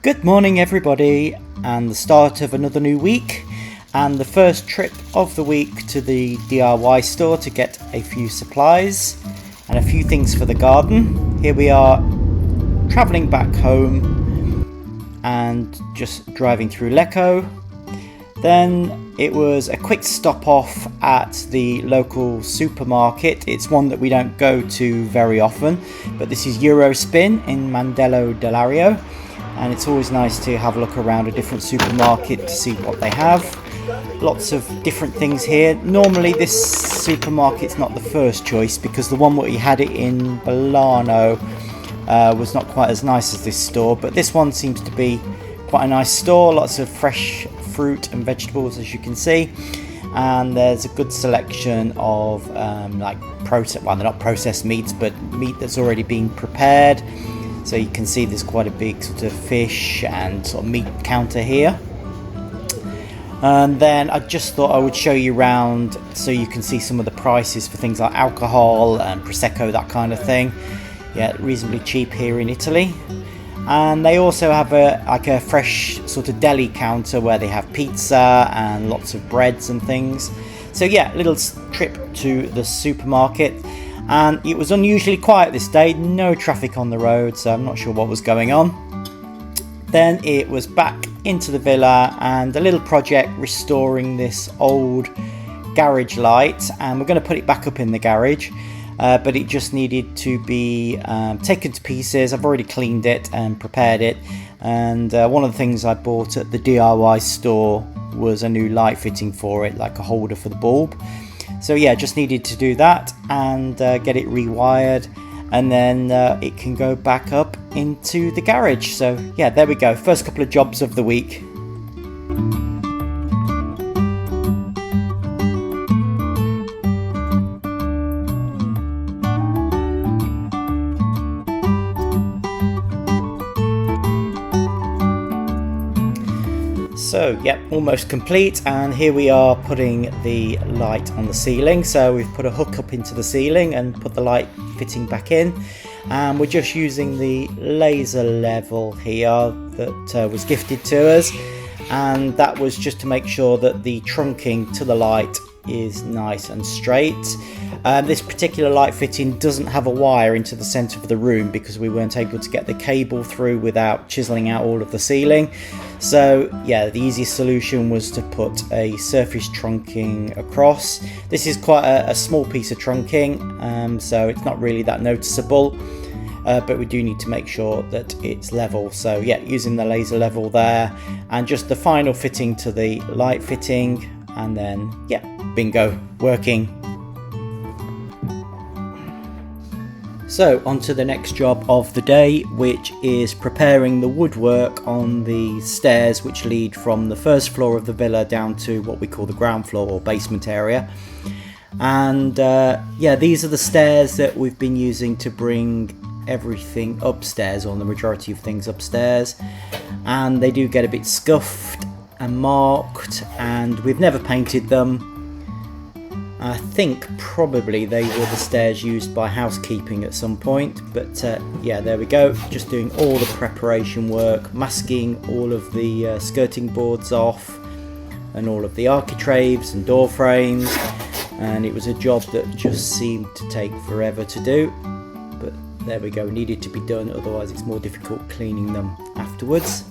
Good morning everybody, and the start of another new week and the first trip of the week to the DIY store to get a few supplies and a few things for the garden. Here we are travelling back home and just driving through Lecco. Then it was a quick stop off at the local supermarket. It's one that we don't go to very often, but this is Eurospin in Mandello dell'Ario, and it's always nice to have a look around a different supermarket to see what they have. Lots of different things here. Normally this supermarket's not the first choice because the one where we had it in Bellano was not quite as nice as this store, but this one seems to be quite a nice store. Lots of fresh fruit and vegetables, as you can see, and there's a good selection of they're not processed meats, but meat that's already been prepared. So you can see there's quite a big sort of fish and sort of meat counter here. And then I just thought I would show you around so you can see some of the prices for things like alcohol and Prosecco, that kind of thing. Yeah, reasonably cheap here in Italy. And they also have a fresh sort of deli counter where they have pizza and lots of breads and things. So yeah, little trip to the supermarket. And it was unusually quiet this day, no traffic on the road, so I'm not sure what was going on. Then it was back into the villa and a little project restoring this old garage light, and we're going to put it back up in the garage. But it just needed to be taken to pieces. I've already cleaned it and prepared it, and one of the things I bought at the DIY store was a new light fitting for it, like a holder for the bulb. So yeah, just needed to do that and get it rewired, and then it can go back up into the garage. So yeah, there we go, first couple of jobs of the week. So yep, almost complete, and here we are putting the light on the ceiling. So we've put a hook up into the ceiling and put the light fitting back in, and we're just using the laser level here that was gifted to us, and that was just to make sure that the trunking to the light is nice and straight. This particular light fitting doesn't have a wire into the center of the room because we weren't able to get the cable through without chiseling out all of the ceiling. So yeah, the easiest solution was to put a surface trunking across. This is quite a small piece of trunking, so it's not really that noticeable, but we do need to make sure that it's level. So yeah, using the laser level there, and just the final fitting to the light fitting, and then yeah, bingo, working. So on to the next job of the day, which is preparing the woodwork on the stairs which lead from the first floor of the villa down to what we call the ground floor or basement area. And yeah, these are the stairs that we've been using to bring everything upstairs, or the majority of things upstairs, and they do get a bit scuffed and marked, and we've never painted them. I think probably they were the stairs used by housekeeping at some point, but yeah, there we go, just doing all the preparation work, masking all of the skirting boards off and all of the architraves and door frames, and it was a job that just seemed to take forever to do, but there we go, needed to be done, otherwise it's more difficult cleaning them afterwards.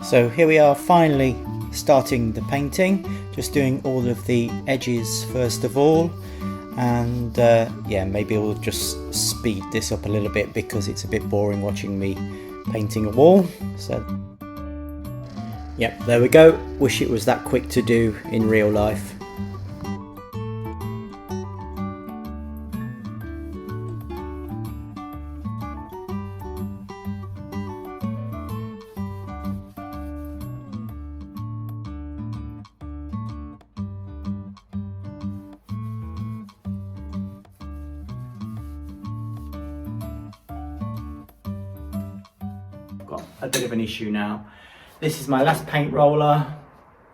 So here we are finally starting the painting, just doing all of the edges first of all, and yeah, maybe we'll just speed this up a little bit because it's a bit boring watching me painting a wall. So yep, there we go, wish it was that quick to do in real life. got a bit of an issue now. This is my last paint roller.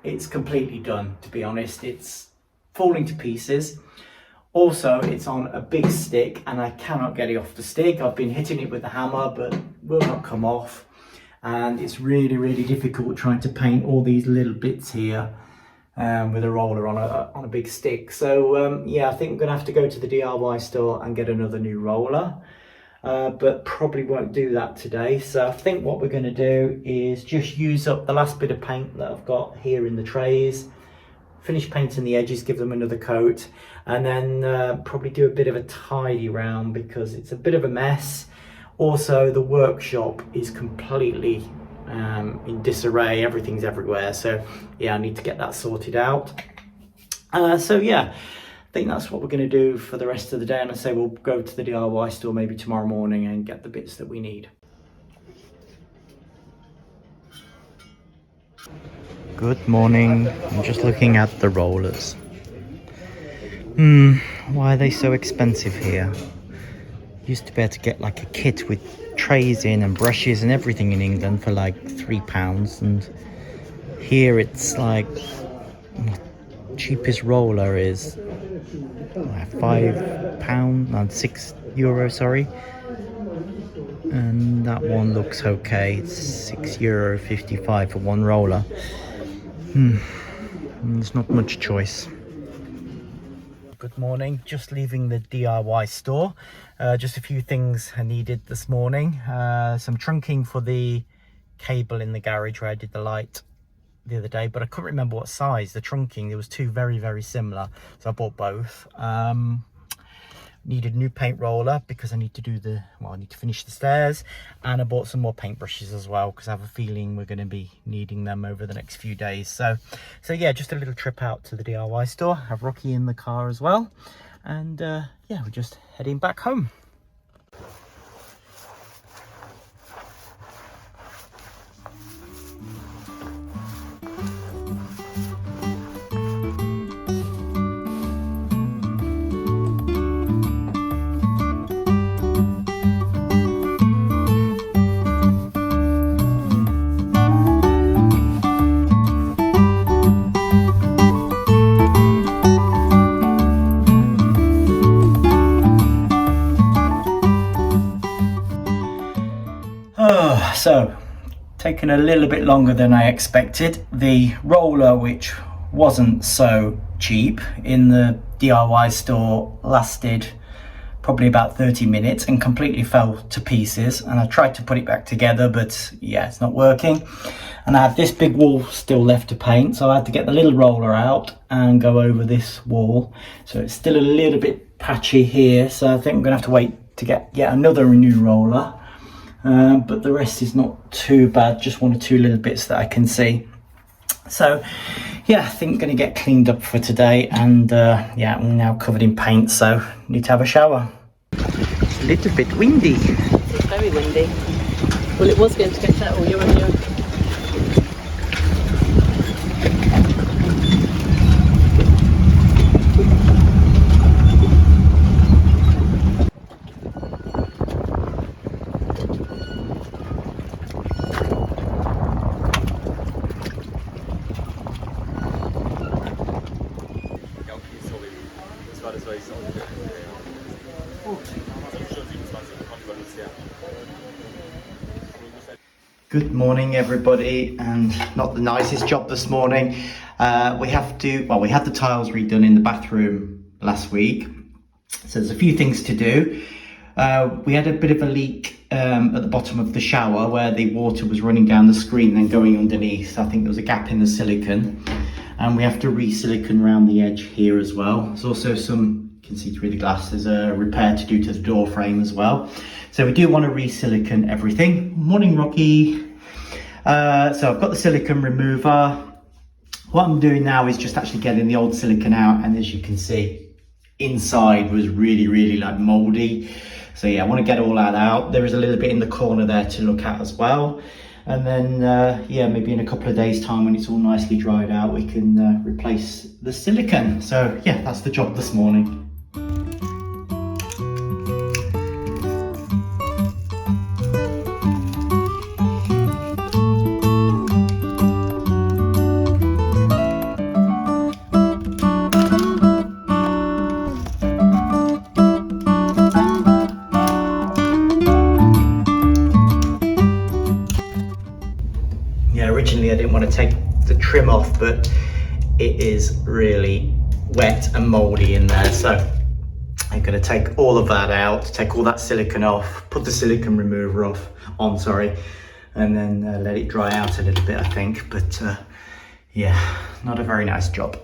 It's completely done, to be honest. It's falling to pieces. Also, it's on a big stick and I cannot get it off the stick. I've been hitting it with the hammer, but it will not come off. And it's really, really difficult trying to paint all these little bits here with a roller on a big stick. So yeah, I think I'm gonna have to go to the DIY store and get another new roller. But probably won't do that today. So I think what we're gonna do is just use up the last bit of paint that I've got here in the trays, finish painting the edges, give them another coat, and then probably do a bit of a tidy round because it's a bit of a mess. Also, the workshop is completely in disarray. Everything's everywhere. So yeah, I need to get that sorted out. So yeah, I think that's what we're going to do for the rest of the day. And I say we'll go to the DIY store maybe tomorrow morning and get the bits that we need. Good morning. I'm just looking at the rollers. Why are they so expensive here? Used to be able to get like a kit with trays in and brushes and everything in England for like £3, and here it's like cheapest roller is £5, no, €6, sorry. And that one looks okay. It's €6.55 for one roller. There's not much choice. Good morning, just leaving the DIY store. Just a few things I needed this morning. Some trunking for the cable in the garage where I did the light the other day, but I couldn't remember what size. The trunking, there was two very, very similar, so I bought both. Needed a new paint roller because I need to do I need to finish the stairs, and I bought some more paintbrushes as well because I have a feeling we're going to be needing them over the next few days. So yeah, just a little trip out to the DIY store. I have Rocky in the car as well, and yeah, we're just heading back home. So, taken a little bit longer than I expected. The roller, which wasn't so cheap in the DIY store, lasted probably about 30 minutes and completely fell to pieces. And I tried to put it back together, but yeah, it's not working. And I have this big wall still left to paint, so I had to get the little roller out and go over this wall. So it's still a little bit patchy here, so I think I'm gonna have to wait to get yet another new roller. But the rest is not too bad, just one or two little bits that I can see. So yeah, I think I'm going to get cleaned up for today, and yeah, I'm now covered in paint, so need to have a shower. It's a little bit windy. It's very windy. Well, it was going to get out all year on year. Good morning, everybody, and not the nicest job this morning. We had the tiles redone in the bathroom last week, so there's a few things to do. We had a bit of a leak at the bottom of the shower where the water was running down the screen and going underneath. I think there was a gap in the silicone, and we have to re-silicone around the edge here as well. There's also some, you can see through the glass, there's a repair to do to the door frame as well. So we do want to re-silicone everything. Morning, Rocky. So I've got the silicone remover. What I'm doing now is just actually getting the old silicone out, and as you can see, inside was really like moldy. So yeah, I want to get all that out. There is a little bit in the corner there to look at as well. And then yeah, maybe in a couple of days time when it's all nicely dried out, we can replace the silicone. So yeah, that's the job this morning. want to take the trim off, but it is really wet and moldy in there. So I'm going to take all of that out, take all that silicone off, put the silicone remover on, and then let it dry out a little bit, I think. But yeah, not a very nice job.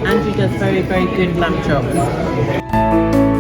Andrew does very, very good lamb chops.